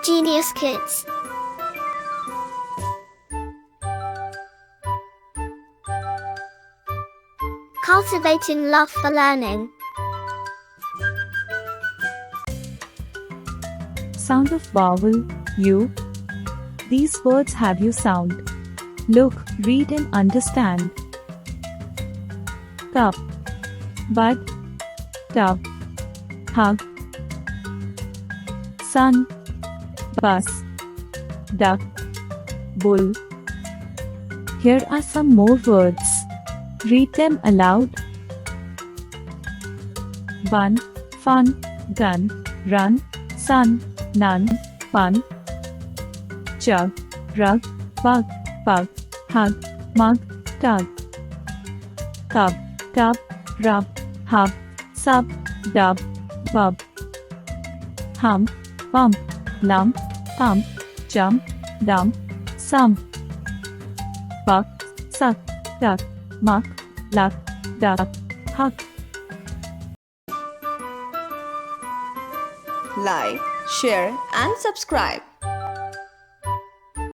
Genius Kids. Cultivating love for learning. Sound of vowel, U. These words have U sound. Look, read and understand. Cup, bud, tub, hug, sun, bus, duck, bull. Here are some more words. Read them aloud. Bun, fun, gun, run, sun, none, fun. Jug, rug, bug, pug, hug, mug, tug. Cub, tub, rub, hub, sub, dub, bub. Hum, bump, lump, pump, jump, dump, sum. Buck, suck, duck, muck, luck, duck, huck. Like, share and subscribe.